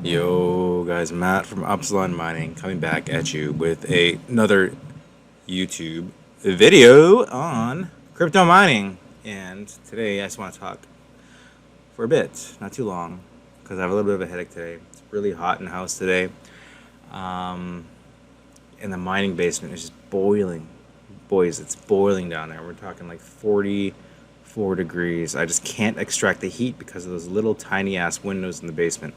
Yo guys, Matt from Upsilon Mining coming back at you with another YouTube video on crypto mining. And today I just want to talk for a bit, not too long, because I have a little bit of a headache today. It's really hot in the house today. And the mining basement is just boiling. Boys, it's boiling down there. We're talking like 44 degrees. I just can't extract the heat because of those little tiny ass windows in the basement.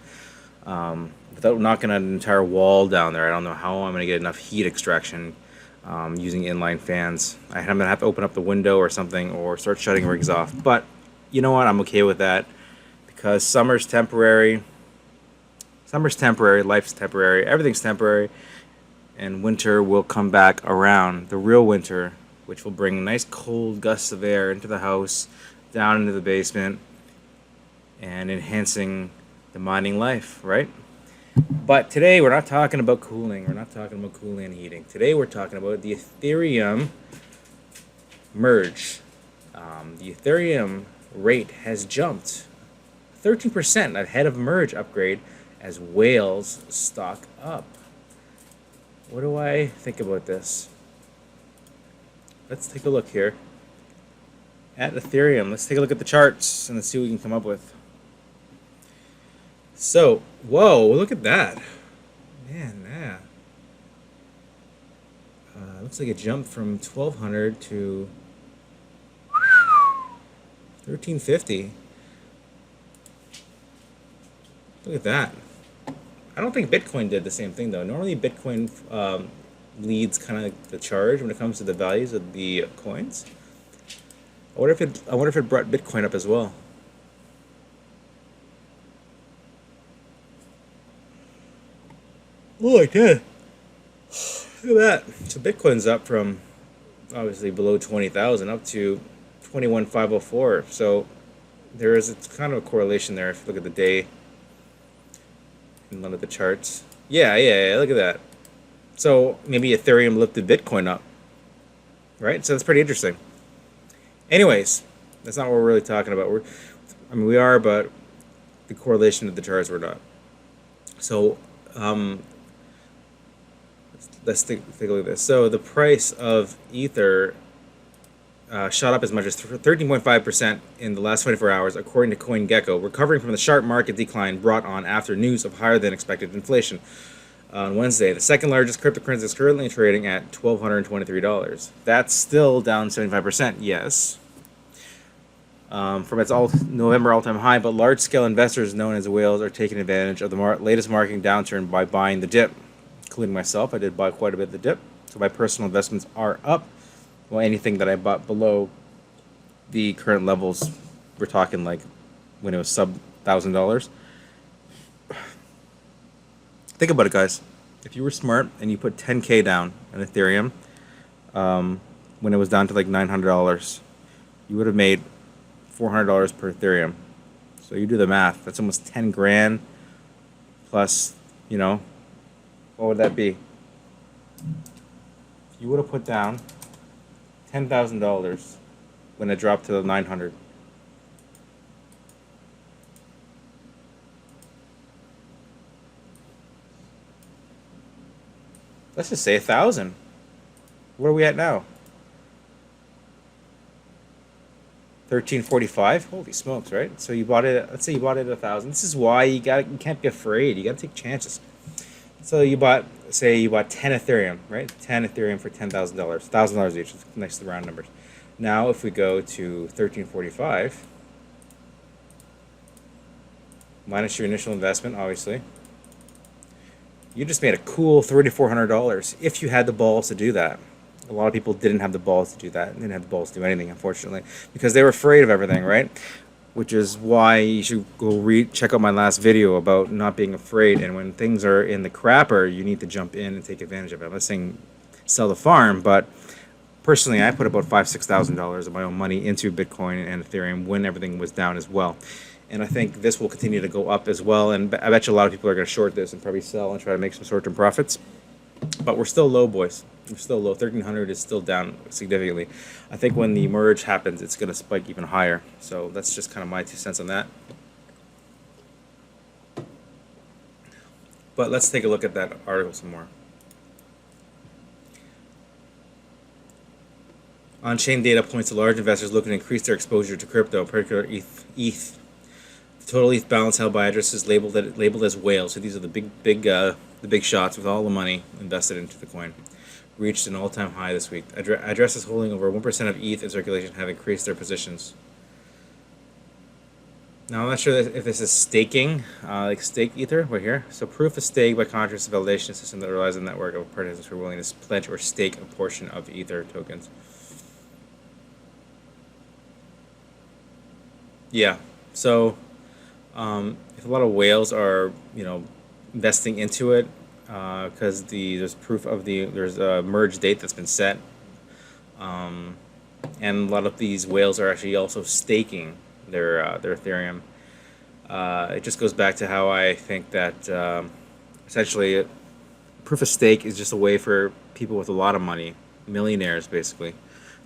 Without knocking an entire wall down there, I don't know how I'm going to get enough heat extraction using inline fans. I'm going to have to open up the window or something or start shutting rigs off. But you know what? I'm okay with that because summer's temporary. Summer's temporary, life's temporary, everything's temporary. And winter will come back around, the real winter, which will bring nice cold gusts of air into the house, down into the basement, and enhancing the mining life, right? But today we're not talking about cooling. We're not talking about cooling and heating. Today we're talking about the Ethereum Merge. The Ethereum rate has jumped 13% ahead of Merge upgrade as whales stock up. What do I think about this? Let's take a look here at Ethereum. Let's take a look at the charts and let's see what we can come up with. So, whoa, look at that. Man, yeah. Looks like it jumped from 1200 to 1350. Look at that. I don't think Bitcoin did the same thing though. Normally Bitcoin leads kind of the charge when it comes to the values of the coins. I wonder if it brought Bitcoin up as well. Oh, I did. Look at that. So Bitcoin's up from obviously below 20,000 up to 21,504. So there is kind of a correlation there if you look at the day in one of the charts. Yeah, look at that. So maybe Ethereum lifted Bitcoin up, right? So that's pretty interesting. Anyways, that's not what we're really talking about. We are, but the correlation of the charts we're not. So let's take a look at this. So the price of Ether shot up as much as 13.5% in the last 24 hours, according to CoinGecko, recovering from the sharp market decline brought on after news of higher than expected inflation. On Wednesday, the second largest cryptocurrency is currently trading at $1,223. That's still down 75%, yes, from its November all-time high, but large-scale investors known as whales are taking advantage of the latest market downturn by buying the dip, including myself. I did buy quite a bit of the dip, so my personal investments are up. Well, anything that I bought below the current levels, we're talking like when it was sub $1,000. Think about it, guys. If you were smart and you put 10K down on Ethereum, when it was down to like $900, you would have made $400 per Ethereum. So you do the math. That's almost 10 grand plus, what would that be? You would have put down $10,000 when it dropped to the 900. Let's just say 1,000. Where are we at now? 1345. Holy smokes, right? So you bought it. Let's say you bought it at 1,000. This is why you can't be afraid. You gotta take chances. So you bought 10 Ethereum, right? 10 Ethereum for $10,000, $1,000 each. It's nice to round numbers. Now, if we go to 1345, minus your initial investment, obviously, you just made a cool $3,400 if you had the balls to do that. A lot of people didn't have the balls to do that. Didn't have the balls to do anything, unfortunately, because they were afraid of everything, right? Which is why you should go check out my last video about not being afraid. And when things are in the crapper, you need to jump in and take advantage of it. I'm not saying sell the farm, but personally, I put about $5,000-6,000 of my own money into Bitcoin and Ethereum when everything was down as well. And I think this will continue to go up as well. And I bet you a lot of people are going to short this and probably sell and try to make some short-term profits. But we're still low, boys. we're still low. 1,300 is still down significantly. I think when the merge happens, it's going to spike even higher. So that's just kind of my 2 cents on that. But let's take a look at that article some more. On-chain data points to large investors looking to increase their exposure to crypto, particularly ETH. The total ETH balance held by addresses labeled as whales. So these are the big shots with all the money invested into the coin. Reached an all-time high this week. Addresses holding over 1% of ETH in circulation have increased their positions. Now I'm not sure if this is staking, like stake ether right here. So proof of stake by contrast is a validation system that relies on a network of participants who are willing to pledge or stake a portion of ether tokens. Yeah. So if a lot of whales are, investing into it, because there's proof of there's a merge date that's been set, and a lot of these whales are actually also staking their Ethereum. It just goes back to how I think that essentially proof of stake is just a way for people with a lot of money, millionaires basically,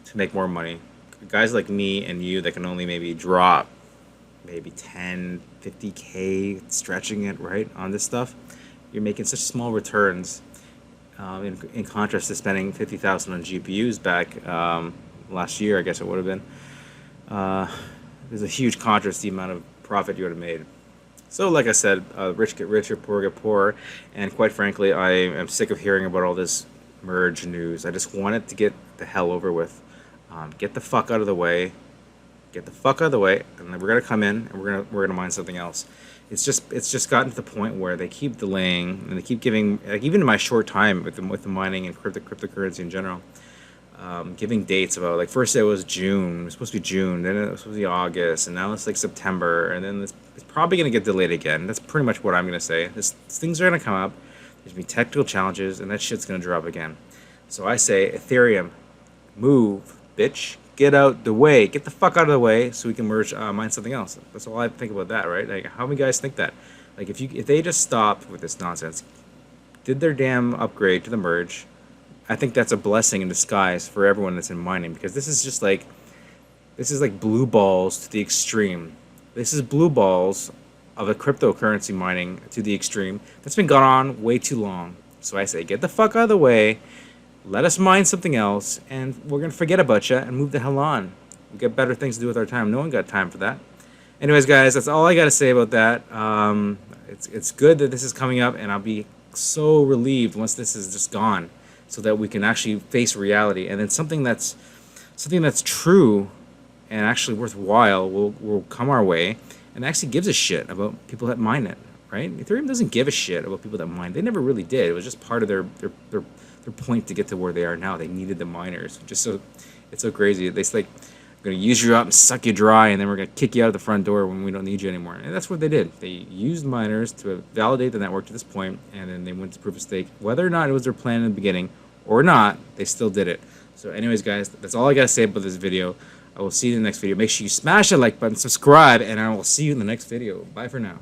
to make more money. Guys like me and you that can only maybe drop maybe 10, 50K, stretching it right on this stuff, you're making such small returns. In contrast to spending 50,000 on GPUs back last year, I guess it would have been. There's a huge contrast to the amount of profit you would have made. So, like I said, rich get richer, poor get poorer, and quite frankly, I am sick of hearing about all this merge news. I just want it to get the hell over with. Get the fuck out of the way. Get the fuck out of the way, and then we're gonna come in and we're gonna mine something else. It's just gotten to the point where they keep delaying and they keep giving, like, even in my short time with the mining and cryptocurrency in general, giving dates about, like, first it was June, it was supposed to be June, then it was supposed to be August, and now it's like September, and then it's probably gonna get delayed again. That's pretty much what I'm gonna say. Things are gonna come up. There's gonna be technical challenges, and that shit's gonna drop again. So I say, Ethereum, move, bitch. Get out the way. Get the fuck out of the way so we can mine something else. That's all I think about that, right? Like, how many guys think that? Like, if they just stopped with this nonsense, did their damn upgrade to the merge, I think that's a blessing in disguise for everyone that's in mining, because this is like blue balls to the extreme. This is blue balls of a cryptocurrency mining to the extreme. That's been going on way too long. So I say, get the fuck out of the way. Let us mine something else, and we're going to forget about you and move the hell on. We've got better things to do with our time. No one got time for that. Anyways, guys, that's all I got to say about that. It's good that this is coming up, and I'll be so relieved once this is just gone, so that we can actually face reality. And then something that's true and actually worthwhile will come our way, and actually gives a shit about people that mine it, right? Ethereum doesn't give a shit about people that mine. They never really did. It was just part of their point to get to where they are now. They needed the miners. It's so crazy. They like, we're gonna use you up and suck you dry, and then we're gonna kick you out the front door when we don't need you anymore. And that's what they did. They used miners to validate the network to this point, and then they went to proof of stake. Whether or not it was their plan in the beginning or not, they still did it. So anyways, guys, that's all I gotta say about this video. I will see you in the next video. Make sure you smash that like button, subscribe, and I will see you in the next video. Bye for now.